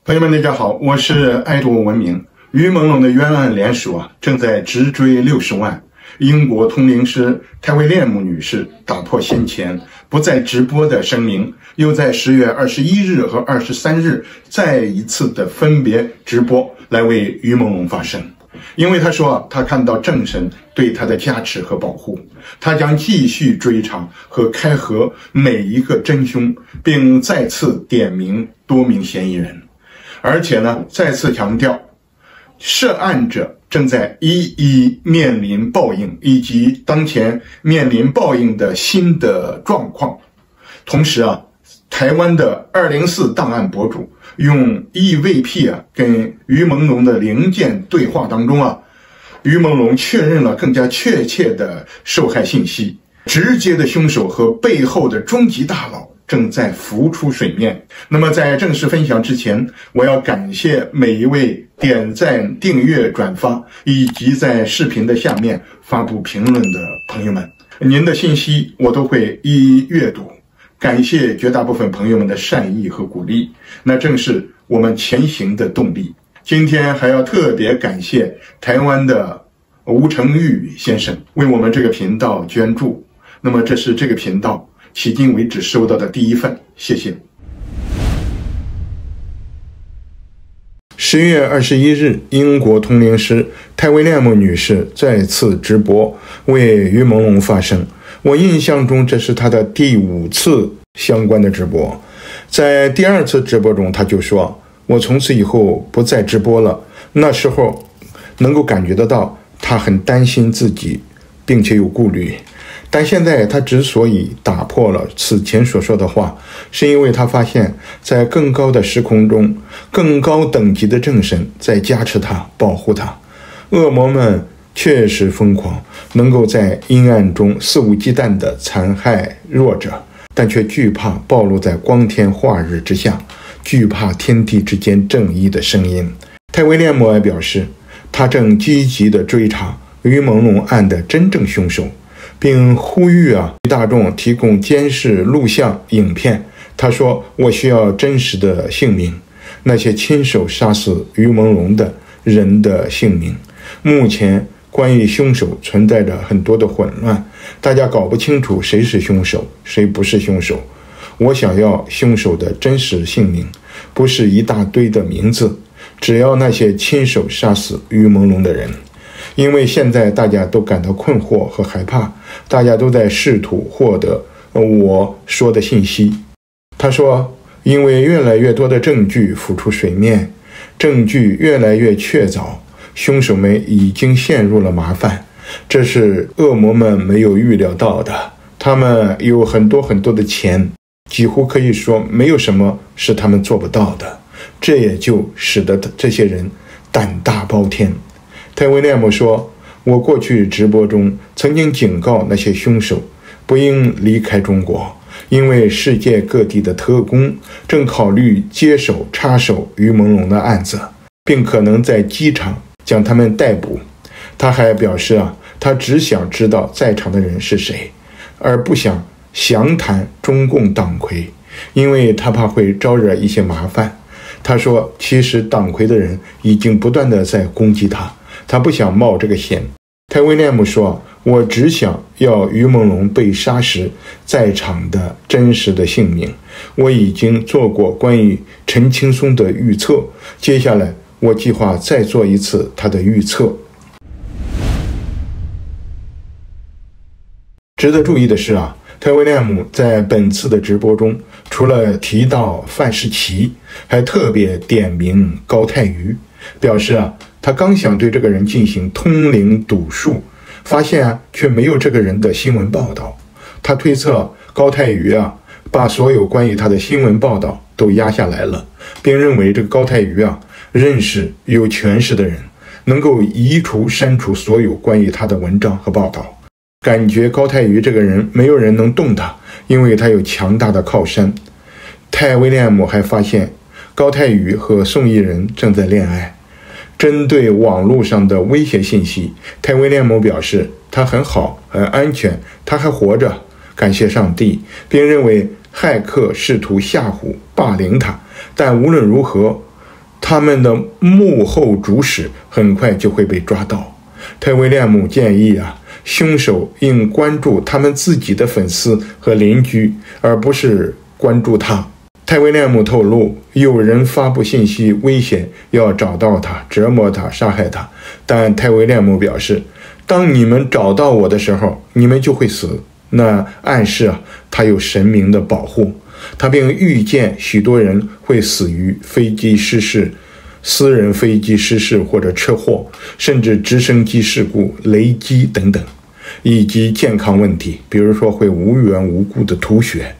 朋友们，大家好，我是爱读文明。于朦胧的冤案联署正在直追60万。英国通灵师泰维列姆女士打破先前不再直播的声明，又在10月21日和23日再一次的分别直播，来为于朦胧发声。因为她说她看到正神对她的加持和保护，她将继续追查和开核每一个真凶，并再次点名多名嫌疑人。而且呢，再次强调，涉案者正在一一面临报应，以及当前面临报应的新的状况。同时台湾的204档案博主用 EVP 跟于朦胧的灵剑对话当中于朦胧确认了更加确切的受害信息，直接的凶手和背后的终极大佬正在浮出水面。那么在正式分享之前，我要感谢每一位点赞、订阅、转发以及在视频的下面发布评论的朋友们，您的信息我都会一一阅读，感谢绝大部分朋友们的善意和鼓励，那正是我们前行的动力。今天还要特别感谢台湾的吴成玉先生为我们这个频道捐助，那么这是这个频道迄今为止收到的第一份，谢谢。10月21日，英国通灵师泰维列姆女士再次直播为于朦胧发声。我印象中这是她的第5次相关的直播。在第2次直播中，她就说：“我从此以后不再直播了。”那时候能够感觉得到她很担心自己，并且有顾虑。但现在他之所以打破了此前所说的话，是因为他发现在更高的时空中，更高等级的正神在加持他，保护他。恶魔们确实疯狂，能够在阴暗中肆无忌惮地残害弱者，但却惧怕暴露在光天化日之下，惧怕天地之间正义的声音。泰维列姆还表示，他正积极地追查于朦胧案的真正凶手，并呼吁大众提供监视录像影片。他说：“我需要真实的姓名，那些亲手杀死于朦胧的人的姓名。目前关于凶手存在着很多的混乱，大家搞不清楚谁是凶手，谁不是凶手。我想要凶手的真实姓名，不是一大堆的名字，只要那些亲手杀死于朦胧的人。因为现在大家都感到困惑和害怕，大家都在试图获得我说的信息。”他说，因为越来越多的证据浮出水面，证据越来越确凿，凶手们已经陷入了麻烦，这是恶魔们没有预料到的。他们有很多的钱，几乎可以说没有什么是他们做不到的，这也就使得这些人胆大包天。泰维列姆说，我过去直播中曾经警告那些凶手不应离开中国，因为世界各地的特工正考虑接手插手于朦胧的案子，并可能在机场将他们逮捕。他还表示他只想知道在场的人是谁，而不想详谈中共党魁，因为他怕会招惹一些麻烦。他说，其实党魁的人已经不断地在攻击他，他不想冒这个险。泰维列姆说，我只想要于朦胧被杀时在场的真实的姓名。我已经做过关于陈青松的预测，接下来我计划再做一次他的预测。值得注意的是泰维列姆在本次的直播中，除了提到范世琦，还特别点名高泰瑜，表示他刚想对这个人进行通灵赌术，发现却没有这个人的新闻报道。他推测高泰瑜把所有关于他的新闻报道都压下来了，并认为这个高泰瑜认识有权势的人，能够删除所有关于他的文章和报道。感觉高泰瑜这个人没有人能动他，因为他有强大的靠山。泰维列姆还发现高泰瑜和宋艺人正在恋爱。针对网络上的威胁信息，泰维列姆表示他很好，很安全，他还活着，感谢上帝，并认为骇客试图吓唬霸凌他，但无论如何他们的幕后主使很快就会被抓到。泰威廉姆建议凶手应关注他们自己的粉丝和邻居，而不是关注他。泰威廉姆透露，有人发布信息威胁要找到他、折磨他、杀害他，但泰威廉姆表示，当你们找到我的时候，你们就会死。那暗示他有神明的保护。他并预见许多人会死于飞机失事、私人飞机失事或者车祸，甚至直升机事故、雷击等等，以及健康问题，比如说会无缘无故的吐血，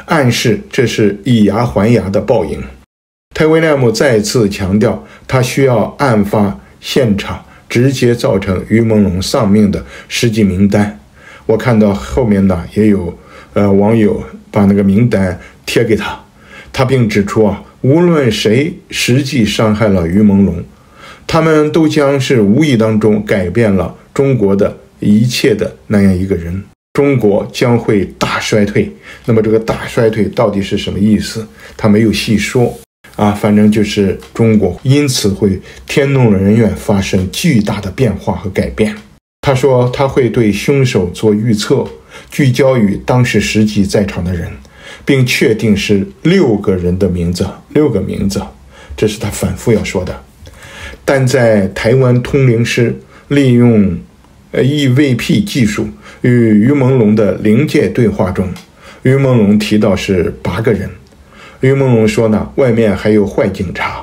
暗示这是以牙还牙的报应。泰威廉姆再次强调，他需要案发现场直接造成于朦胧丧命的实际名单。我看到后面也有网友把那个名单贴给他，他并指出无论谁实际伤害了于朦胧，他们都将是无意当中改变了中国的一切的那样一个人，中国将会大衰退。那么这个大衰退到底是什么意思？他没有细说反正就是中国因此会天怒人怨，发生巨大的变化和改变。他说他会对凶手做预测，聚焦于当时实际在场的人，并确定是6个人的名字，6个名字，这是他反复要说的。但在台湾通灵师利用EVP 技术与于朦胧的灵界对话中，于朦胧提到是8个人。于朦胧说外面还有坏警察，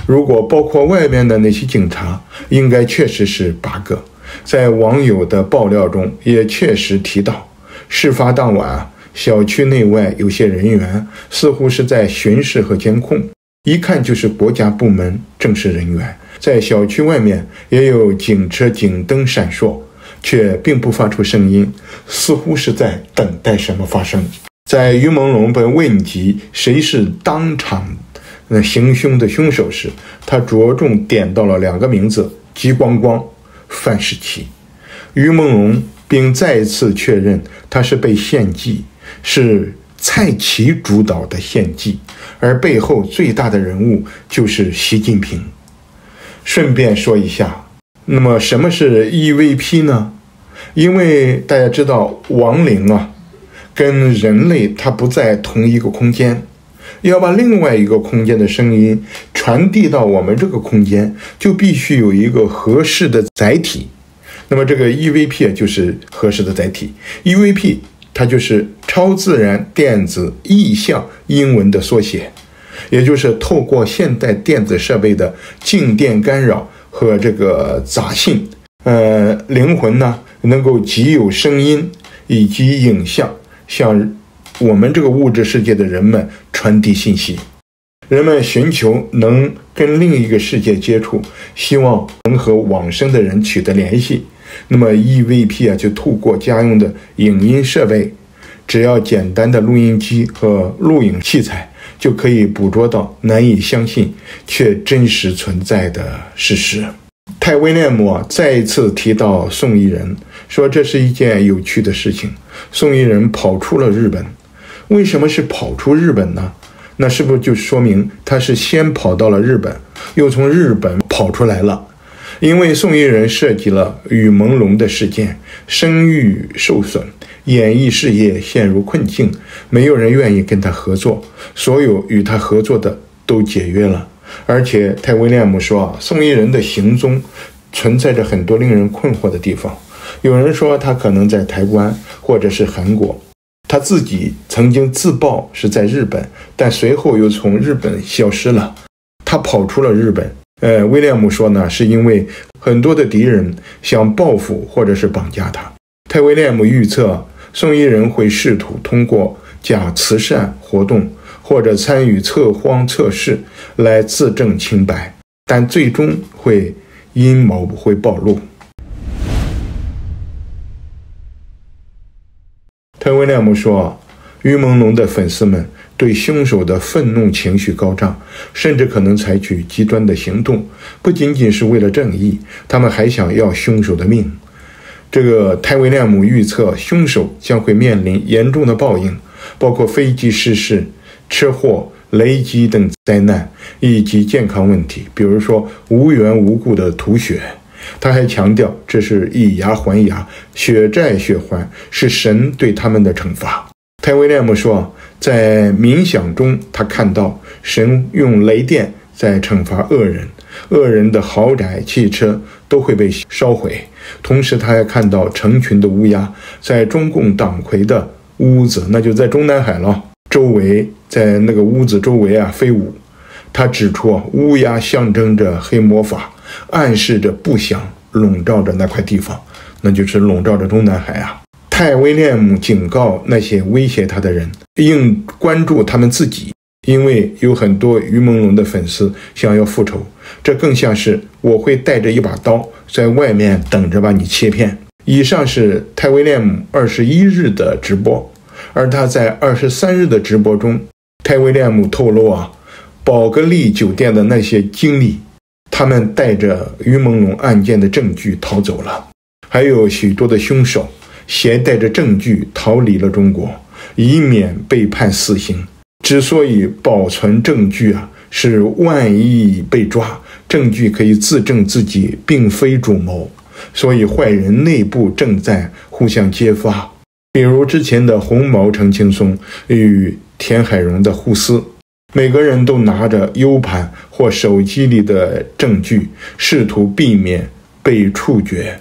如果包括外面的那些警察，应该确实是8个。在网友的爆料中也确实提到，事发当晚小区内外有些人员似乎是在巡视和监控，一看就是国家部门正式人员。在小区外面也有警车警灯闪烁，却并不发出声音，似乎是在等待什么发生。在于朦胧被问及谁是当场行凶的凶手时，他着重点到了2个名字：吉光光、范世琦。于朦胧并再次确认他是被献祭，是蔡奇主导的献祭，而背后最大的人物就是习近平。顺便说一下，那么什么是 EVP 呢？因为大家知道亡灵跟人类它不在同一个空间，要把另外一个空间的声音传递到我们这个空间，就必须有一个合适的载体。那么这个 EVP 就是合适的载体。 EVP 它就是超自然电子意象英文的缩写，也就是透过现代电子设备的静电干扰和这个杂信，灵魂能够既有声音以及影像，向我们这个物质世界的人们传递信息。人们寻求能跟另一个世界接触，希望能和往生的人取得联系。那么 EVP 就透过家用的影音设备，只要简单的录音机和录影器材，就可以捕捉到难以相信却真实存在的事实。泰威廉姆再一次提到宋一人，说这是一件有趣的事情。宋一人跑出了日本，为什么是跑出日本呢？那是不是就说明他是先跑到了日本，又从日本跑出来了？因为宋一人涉及了与朦胧的事件，声誉受损，演艺事业陷入困境，没有人愿意跟他合作，所有与他合作的都解约了。而且泰威廉姆说宋一人的行踪存在着很多令人困惑的地方。有人说他可能在台湾或者是韩国，他自己曾经自曝是在日本，但随后又从日本消失了。他跑出了日本。威廉姆说是因为很多的敌人想报复或者是绑架他。泰威廉姆预测宋一人会试图通过假慈善活动或者参与测谎测试来自证清白，但最终阴谋会暴露。泰威廉姆说，于朦胧的粉丝们对凶手的愤怒情绪高涨，甚至可能采取极端的行动，不仅仅是为了正义，他们还想要凶手的命。这个泰威廉姆预测凶手将会面临严重的报应，包括飞机失事、车祸、雷击等灾难以及健康问题，比如说无缘无故的吐血。他还强调这是以牙还牙，血债血还，是神对他们的惩罚。泰威廉姆说，在冥想中他看到神用雷电在惩罚恶人，恶人的豪宅汽车都会被烧毁。同时他还看到成群的乌鸦在中共党魁的屋子，那就在中南海了，周围，在那个屋子周围飞舞。他指出乌鸦象征着黑魔法，暗示着不祥笼罩着那块地方，那就是笼罩着中南海啊。泰威廉姆警告那些威胁他的人，应关注他们自己，因为有很多于朦胧的粉丝想要复仇，这更像是我会带着一把刀在外面等着把你切片。以上是泰威廉姆21日的直播，而他在23日的直播中，泰威廉姆透露宝格丽酒店的那些经理，他们带着于朦胧案件的证据逃走了，还有许多的凶手携带着证据逃离了中国，以免被判死刑。之所以保存证据是万一被抓，证据可以自证自己并非主谋，所以坏人内部正在互相揭发。比如之前的红毛陈青松与田海蓉的互撕，每个人都拿着 U 盘或手机里的证据，试图避免被处决。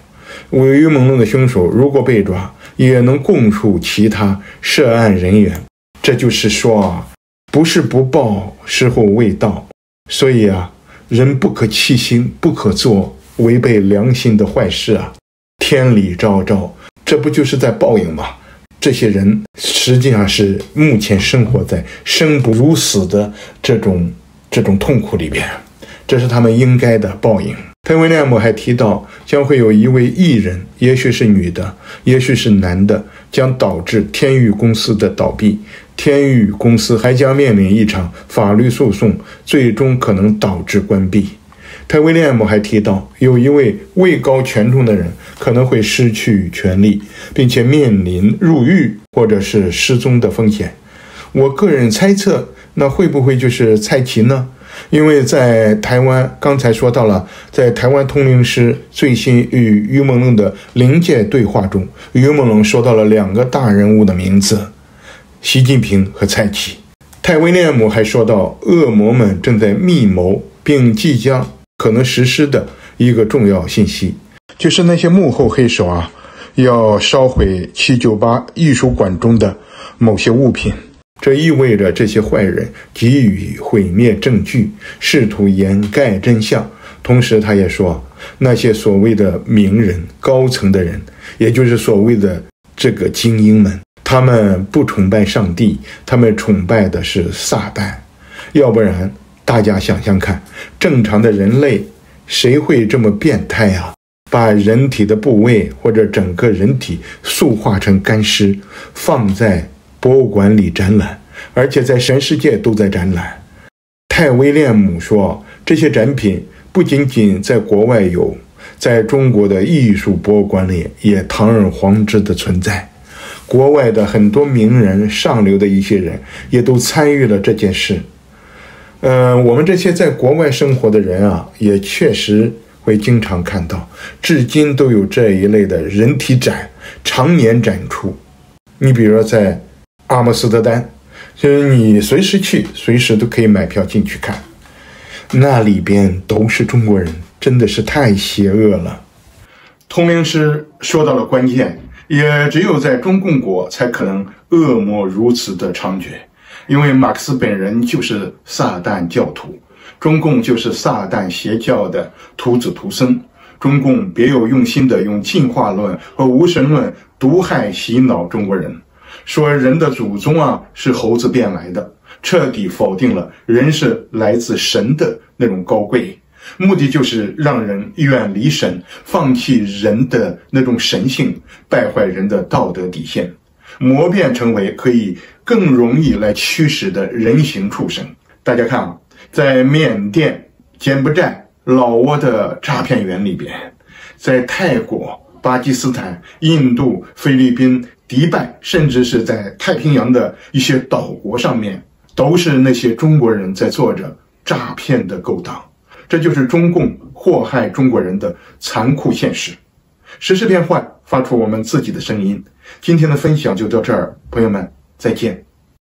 于朦胧的凶手如果被抓，也能供述其他涉案人员。这就是说不是不报，时候未到。所以人不可欺心，不可做违背良心的坏事天理昭昭，这不就是在报应吗？这些人实际上是目前生活在生不如死的这种痛苦里边，这是他们应该的报应。泰威廉姆还提到，将会有一位艺人，也许是女的，也许是男的，将导致天域公司的倒闭。天域公司还将面临一场法律诉讼，最终可能导致关闭。泰威廉姆还提到，有一位位高权重的人可能会失去权力，并且面临入狱或者是失踪的风险。我个人猜测，那会不会就是蔡奇呢？因为在台湾，刚才说到了，在台湾通灵师最新与于朦胧的灵界对话中，于朦胧说到了2个大人物的名字，习近平和蔡奇。泰威廉姆还说到，恶魔们正在密谋并即将可能实施的一个重要信息，就是那些幕后黑手要烧毁798艺术馆中的某些物品。这意味着这些坏人急于毁灭证据，试图掩盖真相。同时他也说，那些所谓的名人、高层的人，也就是所谓的这个精英们，他们不崇拜上帝，他们崇拜的是撒旦。要不然大家想想看，正常的人类谁会这么变态把人体的部位或者整个人体塑化成干尸，放在博物馆里展览，而且在全世界都在展览。泰威廉姆说，这些展品不仅仅在国外有，在中国的艺术博物馆里也堂而皇之的存在。国外的很多名人、上流的一些人也都参与了这件事。我们这些在国外生活的人也确实会经常看到，至今都有这一类的人体展常年展出。你比如说在阿姆斯特丹，就是你随时去，随时都可以买票进去看，那里边都是中国人，真的是太邪恶了。通灵师说到了关键，也只有在中共国才可能恶魔如此的猖獗，因为马克思本人就是撒旦教徒，中共就是撒旦邪教的徒子徒孙。中共别有用心的用进化论和无神论毒害洗脑中国人，说人的祖宗是猴子变来的，彻底否定了人是来自神的那种高贵，目的就是让人远离神，放弃人的那种神性，败坏人的道德底线，磨变成为可以更容易来驱使的人形畜生。大家看在缅甸、柬埔寨、老挝的诈骗园里边，在泰国、巴基斯坦、印度、菲律宾、迪拜，甚至是在太平洋的一些岛国上面，都是那些中国人在做着诈骗的勾当。这就是中共祸害中国人的残酷现实。时事变换，发出我们自己的声音。今天的分享就到这儿，朋友们，再见。